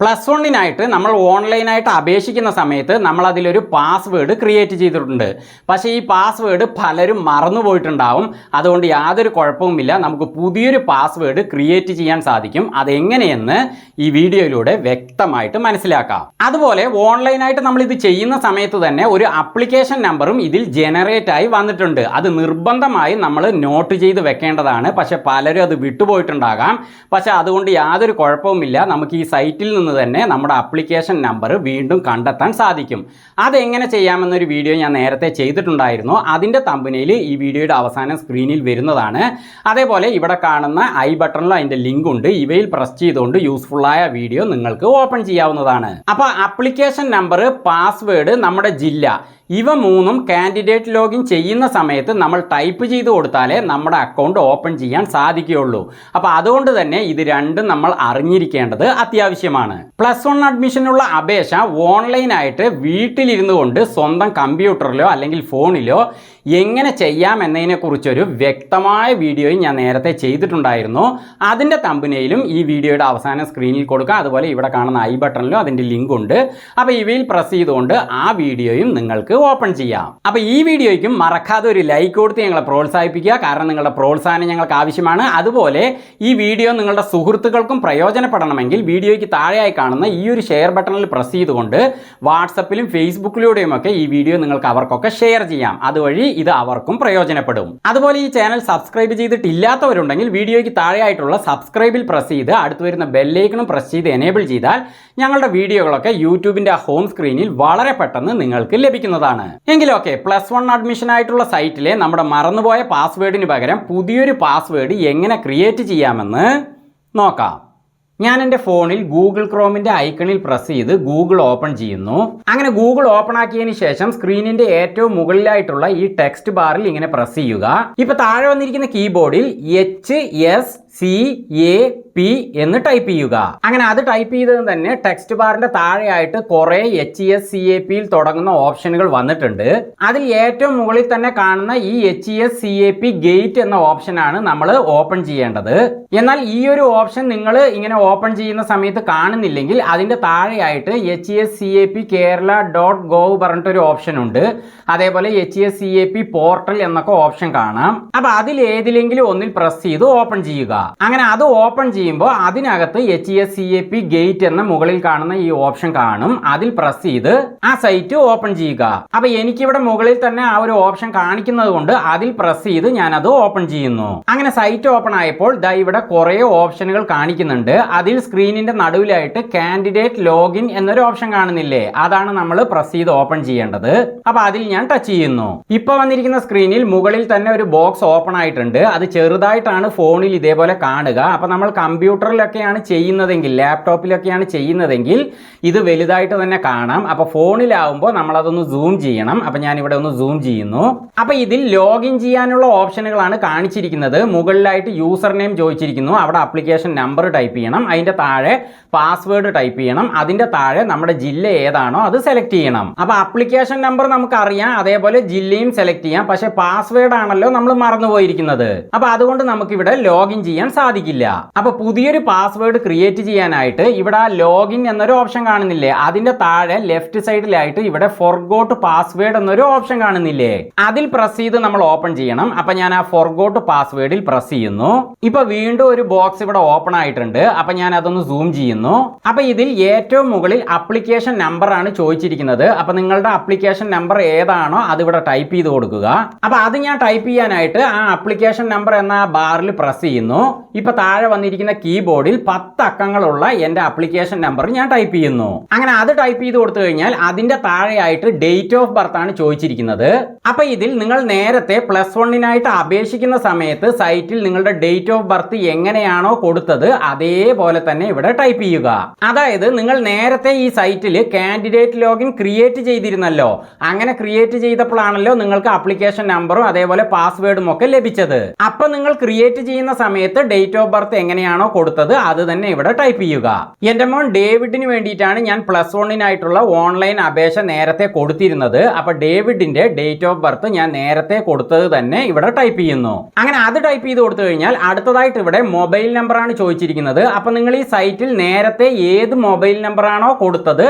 Plus വണ്ണിനായിട്ട് നമ്മൾ ഓൺലൈനായിട്ട് അപേക്ഷിക്കുന്ന സമയത്ത് നമ്മൾ അതിലൊരു പാസ്വേഡ് ക്രിയേറ്റ് ചെയ്തിട്ടുണ്ട്. പക്ഷേ ഈ പാസ്വേഡ് പലരും മറന്നുപോയിട്ടുണ്ടാവും. അതുകൊണ്ട് യാതൊരു കുഴപ്പവുമില്ല, നമുക്ക് പുതിയൊരു പാസ്വേഡ് ക്രിയേറ്റ് ചെയ്യാൻ സാധിക്കും. അതെങ്ങനെയെന്ന് ഈ വീഡിയോയിലൂടെ വ്യക്തമായിട്ട് മനസ്സിലാക്കാം. അതുപോലെ ഓൺലൈനായിട്ട് നമ്മൾ ഇത് ചെയ്യുന്ന സമയത്ത് തന്നെ ഒരു ആപ്ലിക്കേഷൻ നമ്പറും ഇതിൽ ജനറേറ്റ് ആയി വന്നിട്ടുണ്ട്. അത് നിർബന്ധമായി നമ്മൾ നോട്ട് ചെയ്ത് വെക്കേണ്ടതാണ്. പക്ഷെ പലരും അത് വിട്ടുപോയിട്ടുണ്ടാകാം. പക്ഷെ അതുകൊണ്ട് യാതൊരു കുഴപ്പവുമില്ല, നമുക്ക് ഈ സൈറ്റിൽ നിന്ന് തന്നെ നമ്മുടെ ആപ്ലിക്കേഷൻ നമ്പർ വീണ്ടും കണ്ടെത്താൻ സാധിക്കും. അതെങ്ങനെ ചെയ്യാമെന്നൊരു വീഡിയോ ഞാൻ നേരത്തെ ചെയ്തിട്ടുണ്ടായിരുന്നു. അതിൻ്റെ തമ്പനെയിൽ ഈ വീഡിയോയുടെ അവസാനം സ്ക്രീനിൽ വരുന്നതാണ്. അതേപോലെ ഇവിടെ കാണുന്ന ഐ ബട്ടണിലും അതിൻ്റെ ലിങ്ക് ഉണ്ട്. ഇവയിൽ പ്രസ് ചെയ്തുകൊണ്ട് യൂസ്ഫുള്ളായ വീഡിയോ നിങ്ങൾക്ക് ഓപ്പൺ ചെയ്യാവുന്നതാണ്. അപ്പോൾ ആപ്ലിക്കേഷൻ നമ്പർ, പാസ്വേഡ്, നമ്മുടെ ജില്ല, ഇവ മൂന്നും കാൻഡിഡേറ്റ് ലോഗിൻ ചെയ്യുന്ന സമയത്ത് നമ്മൾ ടൈപ്പ് ചെയ്ത് കൊടുത്താലേ നമ്മുടെ അക്കൗണ്ട് ഓപ്പൺ ചെയ്യാൻ സാധിക്കുകയുള്ളൂ. അപ്പോൾ അതുകൊണ്ട് തന്നെ ഇത് രണ്ടും നമ്മൾ അറിഞ്ഞിരിക്കേണ്ടത് അത്യാവശ്യമാണ്. പ്ലസ് വൺ അഡ്മിഷനുള്ള അപേക്ഷ ഓൺലൈനായിട്ട് വീട്ടിലിരുന്നു കൊണ്ട് സ്വന്തം കമ്പ്യൂട്ടറിലോ അല്ലെങ്കിൽ ഫോണിലോ എങ്ങനെ ചെയ്യാം എന്നതിനെക്കുറിച്ചൊരു വ്യക്തമായ വീഡിയോയും ഞാൻ നേരത്തെ ചെയ്തിട്ടുണ്ടായിരുന്നു. അതിൻ്റെ തമ്പനെയിലും ഈ വീഡിയോയുടെ അവസാനം സ്ക്രീനിൽ കൊടുക്കുക. അതുപോലെ ഇവിടെ കാണുന്ന ഐ ബട്ടണിലും അതിൻ്റെ ലിങ്ക് ഉണ്ട്. അപ്പോൾ ഇവയിൽ പ്രസ് ചെയ്തുകൊണ്ട് ആ വീഡിയോയും നിങ്ങൾക്ക് ഓപ്പൺ ചെയ്യാം. അപ്പോൾ ഈ വീഡിയോയ്ക്കും മറക്കാതെ ഒരു ലൈക്ക് കൊടുത്ത് ഞങ്ങളെ പ്രോത്സാഹിപ്പിക്കുക. കാരണം നിങ്ങളുടെ പ്രോത്സാഹനം ഞങ്ങൾക്ക് ആവശ്യമാണ്. അതുപോലെ ഈ വീഡിയോ നിങ്ങളുടെ സുഹൃത്തുക്കൾക്കും പ്രയോജനപ്പെടണമെങ്കിൽ വീഡിയോയ്ക്ക് താഴെയായി കാണുന്ന ഈ ഒരു ഷെയർ ബട്ടണിൽ പ്രസ് ചെയ്തുകൊണ്ട് വാട്സപ്പിലും ഫേസ്ബുക്കിലൂടെയും ഒക്കെ ഈ വീഡിയോ നിങ്ങൾക്ക് അവർക്കൊക്കെ ഷെയർ ചെയ്യാം. അതുവഴി ഇത് അവർക്കും പ്രയോജനപ്പെടും. അതുപോലെ ഈ ചാനൽ സബ്സ്ക്രൈബ് ചെയ്തിട്ടില്ലാത്തവരുണ്ടെങ്കിൽ വീഡിയോയ്ക്ക് താഴെയായിട്ടുള്ള സബ്സ്ക്രൈബിൽ പ്രസ് ചെയ്ത് അടുത്ത് വരുന്ന ബെല്ലൈക്കണും പ്രസ് ചെയ്ത് എനേബിൾ ചെയ്താൽ ഞങ്ങളുടെ വീഡിയോകളൊക്കെ യൂട്യൂബിൻ്റെ ഹോം സ്ക്രീനിൽ വളരെ പെട്ടെന്ന് നിങ്ങൾക്ക് ലഭിക്കുന്നതാണ്. എങ്കിലൊക്കെ പ്ലസ് വൺ അഡ്മിഷൻ ആയിട്ടുള്ള സൈറ്റിലെ നമ്മുടെ മറന്നുപോയ പാസ്വേഡിന് പകരം പുതിയൊരു പാസ്വേഡ് എങ്ങനെ ക്രിയേറ്റ് ചെയ്യാമെന്ന് നോക്കാം. ഞാൻ എൻ്റെ ഫോണിൽ ഗൂഗിൾ ക്രോമിൻ്റെ ഐക്കണിൽ പ്രസ് ചെയ്ത് ഗൂഗിൾ ഓപ്പൺ ചെയ്യുന്നു. അങ്ങനെ ഗൂഗിൾ ഓപ്പൺ ആക്കിയതിന് ശേഷം സ്ക്രീനിൻ്റെ ഏറ്റവും മുകളിലായിട്ടുള്ള ഈ ടെക്സ്റ്റ് ബാറിൽ ഇങ്ങനെ പ്രസ് ചെയ്യുക. ഇപ്പോൾ താഴെ വന്നിരിക്കുന്ന കീബോർഡിൽ HSCAP എന്ന് ടൈപ്പ് ചെയ്യുക. അങ്ങനെ അത് ടൈപ്പ് ചെയ്തത് തന്നെ ടെക്സ്റ്റ് ബാറിന്റെ താഴെയായിട്ട് കുറെ HSCAPയിൽ തുടങ്ങുന്ന ഓപ്ഷനുകൾ വന്നിട്ടുണ്ട്. അതിൽ ഏറ്റവും മുകളിൽ തന്നെ കാണുന്ന ഈ HSCAP ഗേറ്റ് എന്ന ഓപ്ഷനാണ് നമ്മൾ ഓപ്പൺ ചെയ്യേണ്ടത്. എന്നാൽ ഈ ഒരു ഓപ്ഷൻ നിങ്ങൾ ഇങ്ങനെ ഓപ്പൺ ചെയ്യുന്ന സമയത്ത് കാണുന്നില്ലെങ്കിൽ അതിന്റെ താഴെയായിട്ട് HSCAP Kerala.gov പറഞ്ഞിട്ടൊരു ഓപ്ഷൻ ഉണ്ട്. അതേപോലെ HSCAP പോർട്ടൽ എന്നൊക്കെ ഓപ്ഷൻ കാണാം. അപ്പൊ അതിൽ ഏതിലെങ്കിലും ഒന്നിൽ പ്രസ് ചെയ്ത് ഓപ്പൺ ചെയ്യുക. അങ്ങനെ അത് ഓപ്പൺ ചെയ്യുമ്പോൾ അതിനകത്ത് HSCAP ഗേറ്റ് എന്ന മുകളിൽ കാണുന്ന ഈ ഓപ്ഷൻ കാണും. അതിൽ പ്രസ് ചെയ്ത് ആ സൈറ്റ് ഓപ്പൺ ചെയ്യുക. അപ്പൊ എനിക്കിവിടെ മുകളിൽ തന്നെ ആ ഒരു ഓപ്ഷൻ കാണിക്കുന്നത് കൊണ്ട് അതിൽ പ്രസ് ചെയ്ത് ഞാൻ അത് ഓപ്പൺ ചെയ്യുന്നു. അങ്ങനെ സൈറ്റ് ഓപ്പൺ ആയപ്പോൾ ദാ ഇവിടെ കുറെ ഓപ്ഷനുകൾ കാണിക്കുന്നുണ്ട്. അതിൽ സ്ക്രീനിന്റെ നടുവിലായിട്ട് കാൻഡിഡേറ്റ് ലോഗിൻ എന്നൊരു ഓപ്ഷൻ കാണുന്നില്ലേ, അതാണ് നമ്മൾ പ്രസ് ചെയ്ത് ഓപ്പൺ ചെയ്യേണ്ടത്. അപ്പൊ അതിൽ ഞാൻ ടച്ച് ചെയ്യുന്നു. ഇപ്പൊ വന്നിരിക്കുന്ന സ്ക്രീനിൽ മുകളിൽ തന്നെ ഒരു ബോക്സ് ഓപ്പൺ ആയിട്ടുണ്ട്. അത് ചെറുതായിട്ടാണ് ഫോണിൽ ഇതേപോലെ കാണുക. അപ്പൊ നമ്മൾ കമ്പ്യൂട്ടറിലൊക്കെയാണ് ചെയ്യുന്നതെങ്കിൽ, ലാപ്ടോപ്പിലൊക്കെയാണ് ചെയ്യുന്നതെങ്കിൽ ഇത് വലുതായിട്ട് തന്നെ കാണാം. അപ്പൊ ഫോണിലാവുമ്പോൾ നമ്മൾ അതൊന്ന് സൂം ചെയ്യണം. അപ്പൊ ഞാൻ ഇവിടെ ഒന്ന് സൂം ചെയ്യുന്നു. അപ്പൊ ഇതിൽ ലോഗിൻ ചെയ്യാനുള്ള ഓപ്ഷനുകളാണ് കാണിച്ചിരിക്കുന്നത്. മുകളിലായിട്ട് യൂസർ നെയിം ചോദിച്ചിരിക്കുന്നു. അവിടെ ആപ്ലിക്കേഷൻ നമ്പർ ടൈപ്പ് ചെയ്യണം. അതിന്റെ താഴെ പാസ്വേഡ് ടൈപ്പ് ചെയ്യണം. അതിന്റെ താഴെ നമ്മുടെ ജില്ല ഏതാണോ അത് സെലക്ട് ചെയ്യണം. അപ്പൊ ആപ്ലിക്കേഷൻ നമ്പർ നമുക്ക് അറിയാം, അതേപോലെ ജില്ലയും സെലക്ട് ചെയ്യാം. പക്ഷെ പാസ്വേഡ് ആണല്ലോ നമ്മൾ മറന്നുപോയിരിക്കുന്നത്. അപ്പൊ അതുകൊണ്ട് നമുക്ക് ഇവിടെ ലോഗിൻ ചെയ്യാൻ സാധിക്കില്ല. അപ്പൊ പുതിയൊരു പാസ്വേഡ് ക്രിയേറ്റ് ചെയ്യാനായിട്ട് ഇവിടെ ലോഗിൻ എന്നൊരു ഓപ്ഷൻ കാണുന്നില്ലേ, അതിന്റെ താഴെ ലെഫ്റ്റ് സൈഡിലായിട്ട് ഇവിടെ ഫോർഗോട്ട് പാസ്വേഡ് എന്നൊരു ഓപ്ഷൻ കാണുന്നില്ലേ, അതിൽ പ്രസ് ചെയ്ത് നമ്മൾ ഓപ്പൺ ചെയ്യണം. അപ്പൊ ഞാൻ ആ ഫോർഗോട്ട് പാസ്വേഡിൽ പ്രസ് ചെയ്യുന്നു. ഇപ്പൊ വീണ്ടും ഒരു ബോക്സ് ഇവിടെ ഓപ്പൺ ആയിട്ടുണ്ട്. അപ്പൊ ഞാൻ അതൊന്ന് സൂം ചെയ്യുന്നു. അപ്പൊ ഇതിൽ ഏറ്റവും മുകളിൽ ആപ്ലിക്കേഷൻ നമ്പർ ആണ് ചോദിച്ചിരിക്കുന്നത്. അപ്പൊ നിങ്ങളുടെ ആപ്ലിക്കേഷൻ നമ്പർ ഏതാണോ അത് ഇവിടെ ടൈപ്പ് ചെയ്ത് കൊടുക്കുക. അപ്പൊ അത് ഞാൻ ടൈപ്പ് ചെയ്യാനായിട്ട് ആ ആപ്ലിക്കേഷൻ നമ്പർ എന്ന ബാറിൽ പ്രസ് ചെയ്യുന്നു. ഇപ്പൊ താഴെ വന്നിരിക്കുന്ന കീബോർഡിൽ 10 അക്കങ്ങളുള്ള എന്റെ ആപ്ലിക്കേഷൻ നമ്പർ ഞാൻ ടൈപ്പ് ചെയ്യുന്നു. അങ്ങനെ അത് ടൈപ്പ് ചെയ്ത് കൊടുത്തു കഴിഞ്ഞാൽ അതിന്റെ താഴെയായിട്ട് ഡേറ്റ് ഓഫ് ബർത്ത് ആണ് ചോദിച്ചിരിക്കുന്നത്. അപ്പൊ ഇതിൽ നിങ്ങൾ നേരത്തെ പ്ലസ് വണ്ണിനായിട്ട് അപേക്ഷിക്കുന്ന സമയത്ത് സൈറ്റിൽ നിങ്ങളുടെ ഡേറ്റ് ഓഫ് ബർത്ത് എങ്ങനെയാണോ കൊടുത്തത് അതേപോലെ തന്നെ ഇവിടെ ടൈപ്പ് ചെയ്യുക. അതായത് നിങ്ങൾ നേരത്തെ ഈ സൈറ്റിൽ കാൻഡിഡേറ്റ് ലോഗിൻ ക്രിയേറ്റ് ചെയ്തിരുന്നല്ലോ. അങ്ങനെ ക്രിയേറ്റ് ചെയ്തപ്പോഴാണല്ലോ നിങ്ങൾക്ക് ആപ്ലിക്കേഷൻ നമ്പറും അതേപോലെ പാസ്വേഡും ഒക്കെ ലഭിച്ചത്. അപ്പൊ നിങ്ങൾ ക്രിയേറ്റ് ചെയ്യുന്ന സമയത്ത് ഡേറ്റ് ഓഫ് ബർത്ത് എങ്ങനെയാണോ ഏതാണോ കൊടുത്തത് അത് തന്നെ ഇവിടെ ടൈപ്പ് ചെയ്യുക. എന്റെ മോൻ ഡേവിഡിന് വേണ്ടിയിട്ടാണ് ഞാൻ +1 ഓൺലൈൻ അപേക്ഷ നേരത്തെ കൊടുത്തിരുന്നത്. അപ്പൊ ഡേവിഡിന്റെ ഡേറ്റ് ഓഫ് ബർത്ത് ഞാൻ നേരത്തെ കൊടുത്തത് തന്നെ ഇവിടെ ടൈപ്പ് ചെയ്യുന്നു. അങ്ങനെ അത് ടൈപ്പ് ചെയ്ത് കൊടുത്തു കഴിഞ്ഞാൽ അടുത്തതായിട്ട് ഇവിടെ മൊബൈൽ നമ്പറാണ് ചോദിച്ചിരിക്കുന്നത്. അപ്പൊ നിങ്ങൾ ഈ സൈറ്റിൽ നേരത്തെ ഏത് മൊബൈൽ നമ്പറാണോ കൊടുത്തത്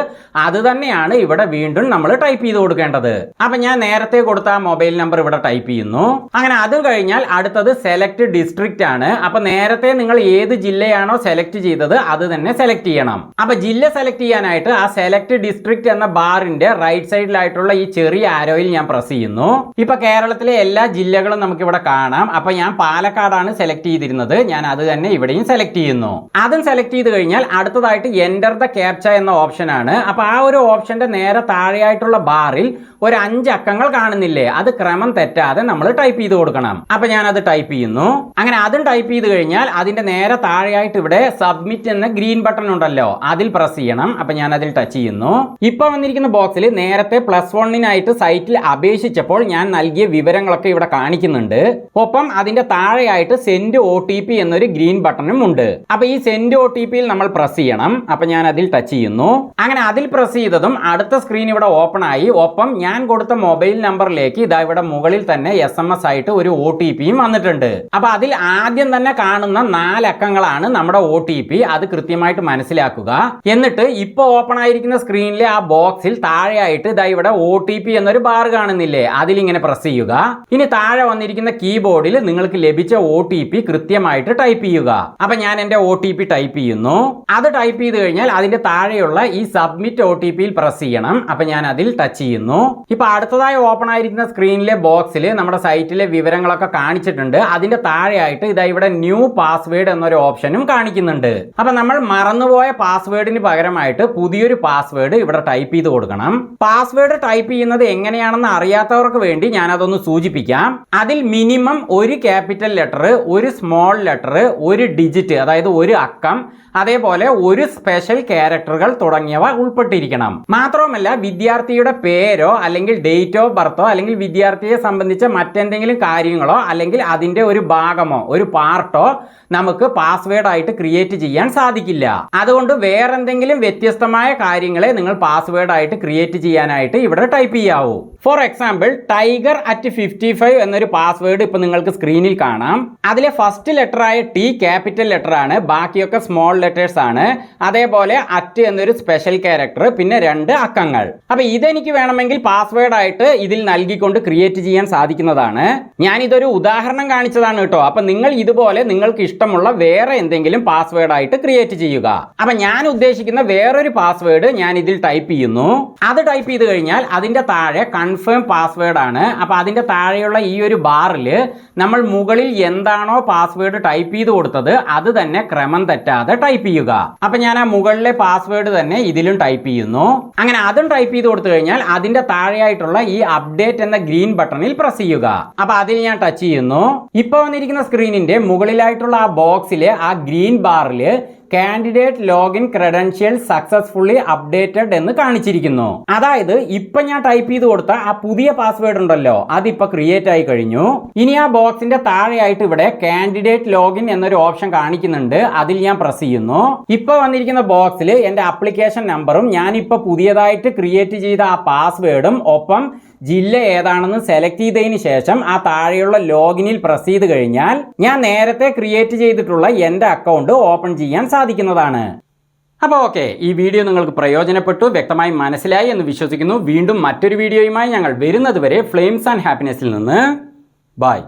അത് തന്നെയാണ് ഇവിടെ വീണ്ടും നമ്മൾ ടൈപ്പ് ചെയ്ത് കൊടുക്കേണ്ടത്. അപ്പൊ ഞാൻ നേരത്തെ കൊടുത്ത ആ മൊബൈൽ നമ്പർ ഇവിടെ ടൈപ്പ് ചെയ്യുന്നു. അങ്ങനെ അത് കഴിഞ്ഞാൽ അടുത്തത് സെലക്ട് ഡിസ്ട്രിക്റ്റ് ആണ്. അപ്പൊ നേരത്തെ നിങ്ങൾ ഏത് ജില്ലയാണോ സെലക്ട് ചെയ്തത് അത് തന്നെ സെലക്ട് ചെയ്യണം. അപ്പൊ ജില്ല സെലക്ട് ചെയ്യാനായിട്ട് ആ സെലക്ട് ഡിസ്ട്രിക്റ്റ് എന്ന ബാറിന്റെ റൈറ്റ് സൈഡിലായിട്ടുള്ള ഈ ചെറിയ ആരോയിൽ ഞാൻ പ്രസ് ചെയ്യുന്നു. ഇപ്പൊ കേരളത്തിലെ എല്ലാ ജില്ലകളും നമുക്ക് ഇവിടെ കാണാം. അപ്പൊ ഞാൻ പാലക്കാടാണ് സെലക്ട് ചെയ്തിരുന്നത്. ഞാൻ അത് തന്നെ ഇവിടെയും സെലക്ട് ചെയ്യുന്നു. അതും സെലക്ട് ചെയ്ത് കഴിഞ്ഞാൽ അടുത്തതായിട്ട് എൻ്റർ ദ ക്യാപ്ച എന്ന ഓപ്ഷൻ ആണ്. അപ്പൊ ആ ഒരു ഓപ്ഷന്റെ നേരെ താഴെയായിട്ടുള്ള ബാറിൽ ഒരു 5 അക്കങ്ങൾ കാണുന്നില്ലേ, അത് ക്രമം തെറ്റാതെ നമ്മൾ ടൈപ്പ് ചെയ്ത് കൊടുക്കണം. അപ്പൊ ഞാൻ അത് ടൈപ്പ് ചെയ്യുന്നു. അങ്ങനെ അതും ടൈപ്പ് ചെയ്ത് കഴിഞ്ഞാൽ അതിന്റെ നേരെ താഴെയായിട്ട് ഇവിടെ സബ്മിറ്റ് എന്ന ഗ്രീൻ ബട്ടൺ ഉണ്ടല്ലോ, അതിൽ പ്രസ് ചെയ്യണം. അപ്പൊ ഞാൻ അതിൽ ടച്ച് ചെയ്യുന്നു. ഇപ്പൊ വന്നിരിക്കുന്ന ബോക്സിൽ നേരത്തെ +1 സൈറ്റിൽ അപേക്ഷിച്ചപ്പോൾ ഞാൻ നൽകിയ വിവരങ്ങളൊക്കെ ഇവിടെ കാണിക്കുന്നുണ്ട്. ഒപ്പം അതിന്റെ താഴെയായിട്ട് സെൻഡ് OTP എന്നൊരു ഗ്രീൻ ബട്ടണും ഉണ്ട്. അപ്പൊ ഈ സെൻഡ് OTPയിൽ നമ്മൾ പ്രസ് ചെയ്യണം. അപ്പൊ ഞാൻ അതിൽ ടച്ച് ചെയ്യുന്നു. അങ്ങനെ അതിൽ പ്രസ് ചെയ്തതും അടുത്ത സ്ക്രീൻ ഇവിടെ ഓപ്പൺ ആയി. ഒപ്പം ഞാൻ കൊടുത്ത മൊബൈൽ നമ്പറിലേക്ക് ഇതാ ഇവിടെ മുകളിൽ തന്നെ SMS ആയിട്ട് ഒരു OTPയും വന്നിട്ടുണ്ട്. അപ്പൊ അതിൽ ആദ്യം തന്നെ കാണുന്ന 4 അക്കങ്ങളാണ് നമ്മുടെ OTP. അത് കൃത്യമായിട്ട് മനസ്സിലാക്കുക. എന്നിട്ട് ഇപ്പൊ ഓപ്പൺ ആയിരിക്കുന്ന സ്ക്രീനിലെ ആ ബോക്സിൽ താഴെയായിട്ട് ഇതാ ഇവിടെ OTP എന്നൊരു ബാർ കാണുന്നില്ലേ, അതിലിങ്ങനെ പ്രസ് ചെയ്യുക. ഇനി താഴെ വന്നിരിക്കുന്ന കീബോർഡിൽ നിങ്ങൾക്ക് ലഭിച്ച OTP കൃത്യമായിട്ട് ടൈപ്പ് ചെയ്യുക. അപ്പൊ ഞാൻ എന്റെ OTP ടൈപ്പ് ചെയ്യുന്നു. അത് ടൈപ്പ് ചെയ്ത് കഴിഞ്ഞാൽ അതിന്റെ താഴെയുള്ള ഈ സബ്മിറ്റ് OTPയിൽ പ്രസ് ചെയ്യണം. അപ്പൊ ഞാൻ അതിൽ ടച്ച് ചെയ്യുന്നു. ഇപ്പൊ അടുത്തതായി ഓപ്പൺ ആയിരിക്കുന്ന സ്ക്രീനിലെ ബോക്സിൽ നമ്മുടെ സൈറ്റിലെ വിവരങ്ങളൊക്കെ കാണിച്ചിട്ടുണ്ട്. അതിന്റെ താഴെയായിട്ട് ഇതാ ഇവിടെ ന്യൂ പാസ്വേഡ് എന്നൊരു ഓപ്ഷനും കാണിക്കുന്നുണ്ട്. അപ്പൊ നമ്മൾ മറന്നുപോയ പാസ്വേഡിന് പകരമായിട്ട് പുതിയൊരു പാസ്വേഡ് ഇവിടെ ടൈപ്പ് ചെയ്ത് കൊടുക്കണം. പാസ്വേഡ് ടൈപ്പ് ചെയ്യുന്നത് എങ്ങനെയാണെന്ന് അറിയാത്തവർക്ക് വേണ്ടി ഞാൻ അതൊന്ന് സൂചിപ്പിക്കാം. അതിൽ മിനിമം ഒരു ക്യാപിറ്റൽ ലെറ്റർ, ഒരു സ്മോൾ ലെറ്റർ, ഒരു ഡിജിറ്റ് അതായത് ഒരു അക്കം, അതേപോലെ ഒരു സ്പെഷ്യൽ ക്യാരക്ടറുകൾ തുടങ്ങിയവ ഉൾപ്പെട്ടിരിക്കണം. മാത്രവുമല്ല വിദ്യാർത്ഥിയുടെ പേരോ അല്ലെങ്കിൽ ഡേറ്റ് ഓഫ് ബർത്തോ അല്ലെങ്കിൽ വിദ്യാർത്ഥിയെ സംബന്ധിച്ച മറ്റെന്തെങ്കിലും കാര്യങ്ങളോ അല്ലെങ്കിൽ അതിന്റെ ഒരു ഭാഗമോ ഒരു പാർട്ടോ നമുക്ക് പാസ്വേഡ് ആയിട്ട് ക്രിയേറ്റ് ചെയ്യാൻ സാധിക്കില്ല. അതുകൊണ്ട് വേറെന്തെങ്കിലും വ്യത്യസ്തമായ കാര്യങ്ങളെ നിങ്ങൾ പാസ്വേഡ് ആയിട്ട് ക്രിയേറ്റ് ചെയ്യാനായിട്ട് ഇവിടെ ടൈപ്പ് ചെയ്യാവൂ. ഫോർ എക്സാമ്പിൾ tiger@55 എന്നൊരു പാസ്വേഡ് ഇപ്പൊ നിങ്ങൾക്ക് സ്ക്രീനിൽ കാണാം. അതിലെ ഫസ്റ്റ് ലെറ്റർ ആയ T ക്യാപിറ്റൽ ലെറ്റർ ആണ്, ബാക്കിയൊക്കെ സ്മോൾ ലെറ്റേഴ്സ് ആണ്. അതേപോലെ അറ്റ് എന്നൊരു സ്പെഷ്യൽ ക്യാരക്ടർ, പിന്നെ 2 അക്കങ്ങൾ. അപ്പൊ ഇതെനിക്ക് വേണമെങ്കിൽ പാസ്വേഡ് ആയിട്ട് ഇതിൽ നൽകിക്കൊണ്ട് ക്രിയേറ്റ് ചെയ്യാൻ സാധിക്കുന്നതാണ്. ഞാൻ ഇതൊരു ഉദാഹരണം കാണിച്ചതാണ് കേട്ടോ. അപ്പൊ നിങ്ങൾ ഇതുപോലെ നിങ്ങൾക്ക് ഇഷ്ടമുള്ള വേറെ എന്തെങ്കിലും പാസ്വേഡ് ആയിട്ട് ക്രിയേറ്റ് ചെയ്യുക. അപ്പൊ ഞാൻ ഉദ്ദേശിക്കുന്ന വേറൊരു പാസ്വേഡ് ഞാൻ ഇതിൽ ടൈപ്പ് ചെയ്യുന്നു. അത് ടൈപ്പ് ചെയ്ത് കഴിഞ്ഞാൽ അതിന്റെ താഴെ കൺഫേം പാസ്വേഡ് ആണ്. അപ്പൊ അതിന്റെ താഴെയുള്ള ഈ ഒരു ബാറിൽ നമ്മൾ മുകളിൽ എന്താണോ പാസ്വേഡ് ടൈപ്പ് ചെയ്ത് കൊടുത്തത് അത് തന്നെ ക്രമം തെറ്റാതെ ടൈപ്പ് ചെയ്യുക. അപ്പൊ ഞാൻ ആ മുകളിലെ പാസ്വേഡ് തന്നെ ഇതിലും ടൈപ്പ് ചെയ്യുന്നു. അങ്ങനെ അതും ടൈപ്പ് ചെയ്ത് കൊടുത്തു കഴിഞ്ഞാൽ അതിന്റെ താഴെയായിട്ടുള്ള ഈ അപ്ഡേറ്റ് എന്ന ഗ്രീൻ ബട്ടണിൽ പ്രസ് ചെയ്യുക. അപ്പൊ അതിൽ ഞാൻ ടച്ച് ചെയ്യുന്നു. ഇപ്പൊ വന്നിരിക്കുന്ന സ്ക്രീനിന്റെ മുകളിലായിട്ടുള്ള ആ ബോക്സിലെ ആ ഗ്രീൻ ബാറിൽ candidate login credential successfully updated എന്ന് കാണിച്ചിരിക്കുന്നു. അതായത് ഇപ്പൊ ഞാൻ ടൈപ്പ് ചെയ്ത് കൊടുത്ത ആ പുതിയ പാസ്വേഡ് ഉണ്ടല്ലോ, അതിപ്പോ ക്രിയേറ്റ് ആയി കഴിഞ്ഞു. ഇനി ആ ബോക്സിന്റെ താഴെയായിട്ട് ഇവിടെ കാൻഡിഡേറ്റ് ലോഗിൻ എന്നൊരു ഓപ്ഷൻ കാണിക്കുന്നുണ്ട്, അതിൽ ഞാൻ പ്രസ് ചെയ്യുന്നു. ഇപ്പൊ വന്നിരിക്കുന്ന ബോക്സിൽ എന്റെ ആപ്ലിക്കേഷൻ നമ്പറും ഞാനിപ്പോ പുതിയതായിട്ട് ക്രിയേറ്റ് ചെയ്ത ആ പാസ്വേഡും ഒപ്പം ജില്ല ഏതാണെന്ന് സെലക്ട് ചെയ്തതിന് ശേഷം ആ താഴെയുള്ള ലോഗിനിൽ പ്രസ് ചെയ്ത് കഴിഞ്ഞാൽ ഞാൻ നേരത്തെ ക്രിയേറ്റ് ചെയ്തിട്ടുള്ള എൻ്റെ അക്കൗണ്ട് ഓപ്പൺ ചെയ്യാൻ സാധിക്കുന്നതാണ്. അപ്പോൾ ഓക്കെ, ഈ വീഡിയോ നിങ്ങൾക്ക് പ്രയോജനപ്പെട്ടു, വ്യക്തമായി മനസ്സിലായി എന്ന് വിശ്വസിക്കുന്നു. വീണ്ടും മറ്റൊരു വീഡിയോയുമായി ഞങ്ങൾ വരുന്നത് വരെ ഫ്ലെയിംസ് ആൻഡ് ഹാപ്പിനെസ്സിൽ നിന്ന് ബൈ.